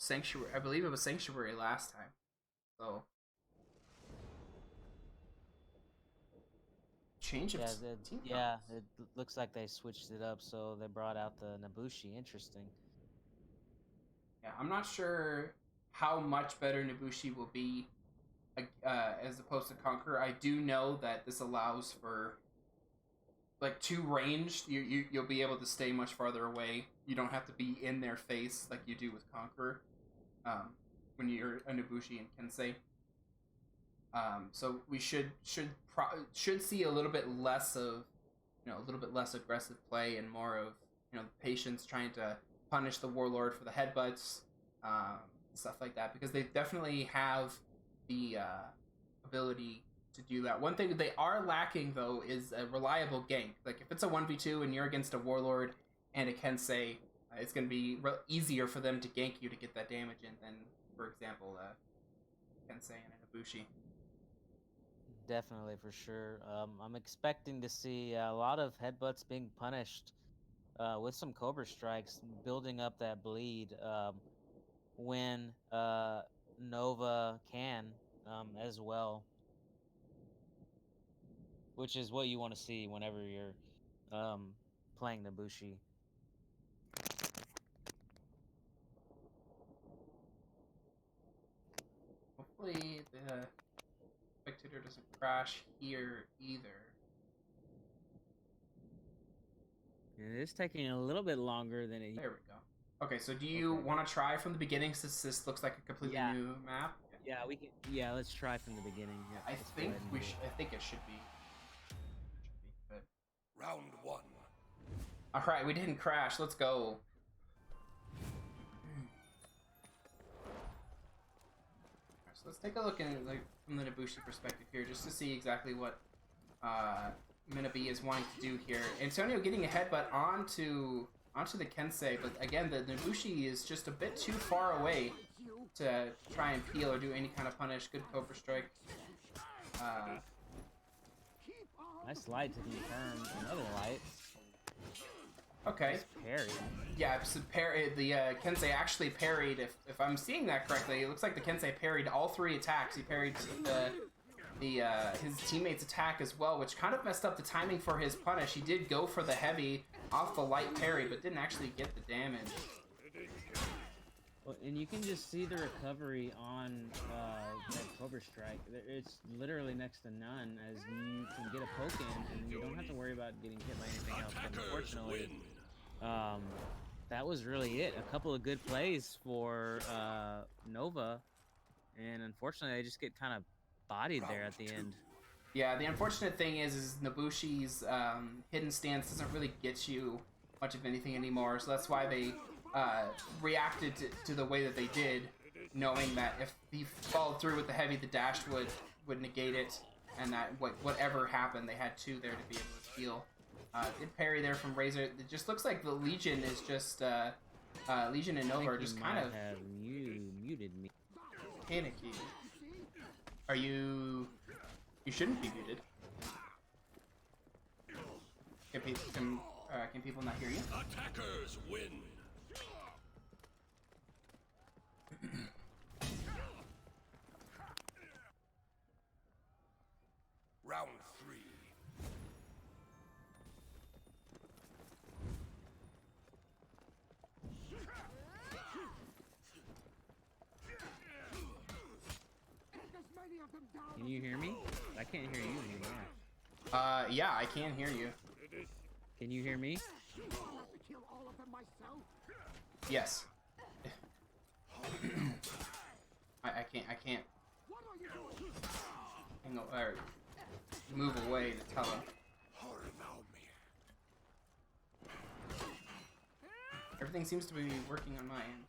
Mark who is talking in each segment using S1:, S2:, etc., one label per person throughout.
S1: Sanctuary. I believe it was Sanctuary last time. So change of
S2: Yeah,
S1: team
S2: yeah,
S1: colors.
S2: it looks like they switched it up, so they brought out the Nabushi. Interesting.
S1: Yeah, I'm not sure how much better Nabushi will be as opposed to Conqueror. I do know that this allows for like two ranged. You'll be able to stay much farther away. You don't have to be in their face like you do with Conqueror um, when you're a Nabushi and Kensei. So we should see a little bit less of a little bit less aggressive play and more of the patience trying to punish the warlord for the headbutts, um, stuff like that because they definitely have the ability to do that. One thing they are lacking though is a reliable gank. Like if it's a 1v2 and you're against a warlord and a Kensei, it's going to be easier for them to gank you to get that damage in than, for example, Kensei and a Ibushi.
S2: Definitely, for sure. I'm expecting to see a lot of headbutts being punished with some Cobra strikes, building up that bleed when Nova can as well, which is what you want to see whenever you're um, playing Nabushi.
S1: Hopefully the spectator doesn't crash here either.
S2: It is taking a little bit longer than it.
S1: There we go. Okay, so do you
S2: Okay.
S1: want to try from the beginning since this looks like a completely
S2: Yeah,
S1: new map?
S2: yeah, we can. Yeah, let's try from the beginning. Yeah,
S1: I
S2: let's go
S1: think
S2: ahead and do it.
S1: I think it should be. Good.
S3: Round one.
S1: All right, we didn't crash. Let's go. So let's take a look in like from the Nabushi perspective here, just to see exactly what uh, Minabe is wanting to do here. Antonio getting a headbutt onto the Kensei, but again, the Nabushi is just a bit too far away to try and peel or do any kind of punish. Good Cobra Strike. Uh,
S2: Nice light to confirm another light.
S1: okay.
S2: Nice parry.
S1: Yeah, so the Kensei actually parried. If I'm seeing that correctly, it looks like the Kensei parried all three attacks. He parried his teammate's attack as well, which kind of messed up the timing for his punish. He did go for the heavy off the light parry, but didn't actually get the damage.
S2: Well, and you can just see the recovery on that Cobra Strike. It's literally next to none, as you can get a poke in, and you don't have to worry about getting hit by anything else. But unfortunately, that was really it. A couple of good plays for Nova, and unfortunately, they just get kind of bodied there at the end.
S1: Yeah, the unfortunate thing is Nabushi's hidden stance doesn't really get you much of anything anymore, so that's why they reacted to the way that they did, knowing that if he followed through with the heavy, the dash would negate it, and that whatever happened, they had two there to be able to heal. Good parry there from Razor. It just looks like the Legion is just Legion and Nova are just kind of
S2: have muted me.
S1: panicky. Are you? You shouldn't be muted. Can people not hear you?
S3: Attackers win. Round three.
S2: Can you hear me? I can't hear you anymore.
S1: Yeah, I can hear you.
S2: Can you hear me?
S1: Yes. I can't hang on, or move away to tell him. Everything seems to be working on my end.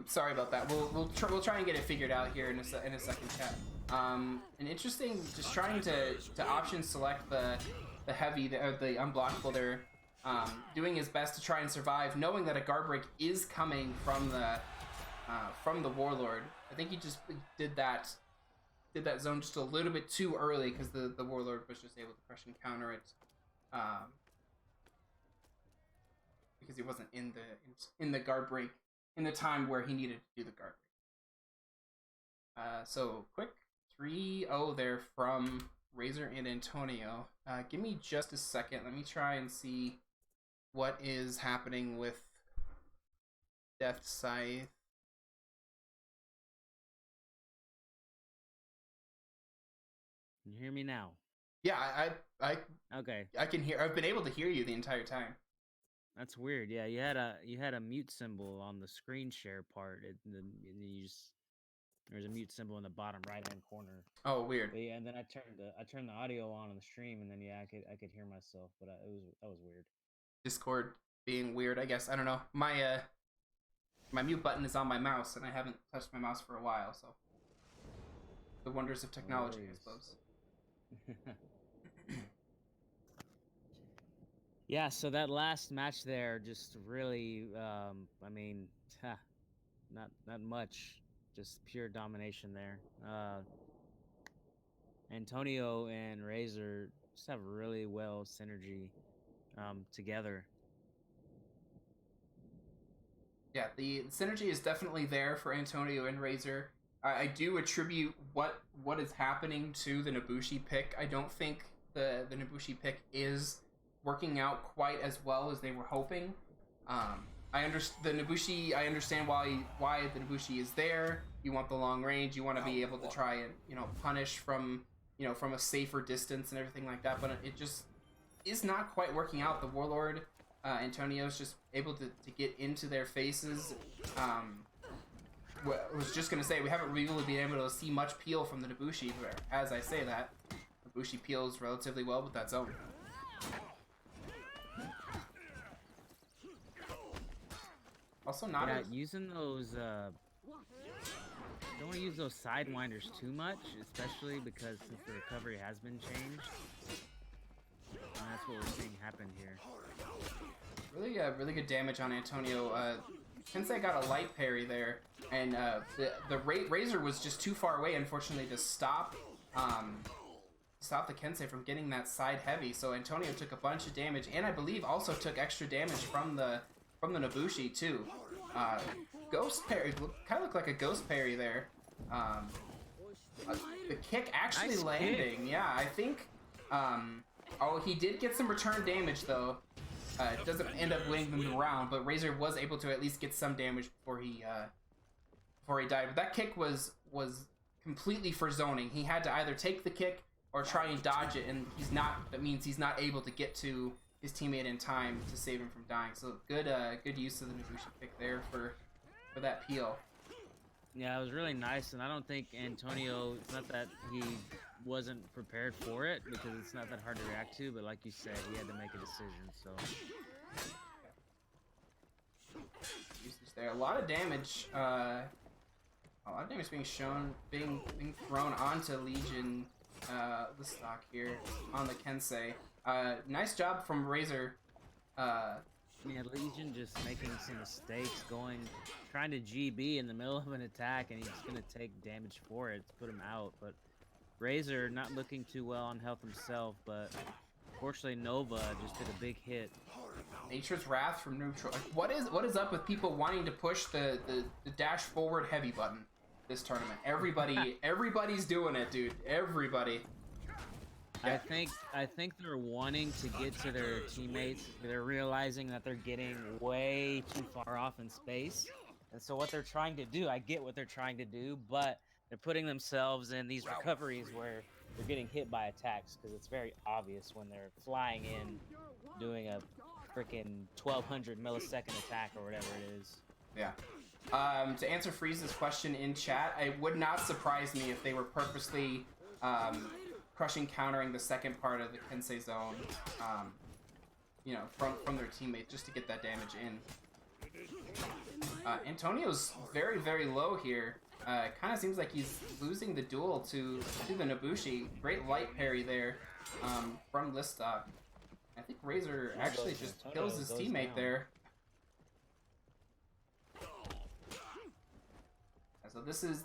S1: Sorry about that. We'll try and get it figured out here in a second, chat. An interesting, just trying to option select the heavy, the unblockable there. Doing his best to try and survive, knowing that a guard break is coming from the warlord. I think he just did that zone just a little bit too early because the warlord was just able to crush and counter it, because he wasn't in the guard break in the time where he needed to do the guard break. So quick 3-0 there from Razor and Antonio. Give me just a second. Let me try and see what is happening with Deft Scythe.
S2: Can you hear me now?
S1: Yeah, I
S2: Okay,
S1: I can hear. I've been able to hear you the entire time.
S2: that's weird. Yeah, you had a mute symbol on the screen share part. There's a mute symbol in the bottom right hand corner.
S1: Oh, weird.
S2: But yeah, and then I turned the audio on the stream, and then yeah, I could hear myself, but that was weird.
S1: Discord being weird, I guess. I don't know. My my mute button is on my mouse, and I haven't touched my mouse for a while, so the wonders of technology, I suppose.
S2: Yeah, so that last match there just really, I mean, not much, just pure domination there. Antonio and Razor just have really well synergy together.
S1: Yeah, the synergy is definitely there for Antonio and Razor. I do attribute what is happening to the Nabushi pick. I don't think the Nabushi pick is working out quite as well as they were hoping. I understand why the Nabushi is there. You want the long range. You want to be able to try and punish from from a safer distance and everything like that. But it just is not quite working out. The Warlord Antonio's just able to get into their faces. I was just gonna say we haven't really been able to see much peel from the Nabushi. But as I say that, Nabushi peels relatively well with that zone. Also, not
S2: using those. Don't want to use those sidewinders too much, especially because since the recovery has been changed. That's what we're seeing happen here.
S1: Really good damage on Antonio. Kensei got a light parry there, and the Razor was just too far away, unfortunately, to stop the Kensei from getting that side heavy. So Antonio took a bunch of damage, and I believe also took extra damage from the Nabushi too. Ghost parry, kind of looked like a ghost parry there. The kick actually
S2: nice
S1: landing.
S2: Kick.
S1: Yeah, I think. Oh, he did get some return damage though. It doesn't end up winning them the round, but Razor was able to at least get some damage before he died. But that kick was completely for zoning. He had to either take the kick or try and dodge it, and he's not. That means he's not able to get to his teammate in time to save him from dying. So good use of the Nabushi kick there for that peel.
S2: Yeah, it was really nice, and I don't think Antonio. It's not that he wasn't prepared for it because it's not that hard to react to, but like you said, he had to make a decision. So
S1: there, a lot of damage. A lot of damage being thrown onto Legion. The stock here on the Kensei. Nice job from Razor.
S2: Yeah, Legion just making some mistakes, trying to GB in the middle of an attack, and he's gonna take damage for it to put him out. But Razor not looking too well on health himself, but fortunately Nova just did a big hit.
S1: Nature's Wrath from neutral. Like, what is up with people wanting to push the dash forward heavy button this tournament? Everybody's doing it, dude. Everybody.
S2: Yeah. I think they're wanting to get to their teammates. They're realizing that they're getting way too far off in space. And so what they're trying to do, I get what they're trying to do, but they're putting themselves in these recoveries where they're getting hit by attacks because it's very obvious when they're flying in doing a freaking 1200 millisecond attack or whatever it is.
S1: Yeah. To answer Freeze's question in chat, it would not surprise me if they were purposely crushing countering the second part of the Kensei zone, from their teammates just to get that damage in. Antonio's very, very low here. Kind of seems like he's losing the duel to the Nabushi. Great light parry there from Listok. I think Razor actually just kills his teammate there. So this is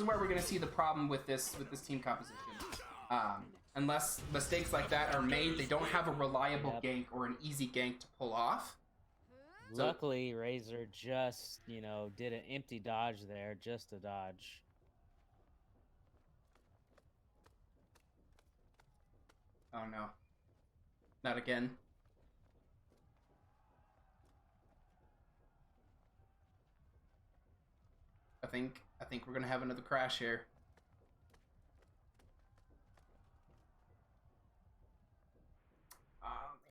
S1: where we're gonna see the problem with this team composition. Unless mistakes like that are made, they don't have a reliable gank or an easy gank to pull off. So-
S2: Luckily, Razor just, you know, did an empty dodge there, just a dodge.
S1: Oh no. Not again. I think we're gonna have another crash here.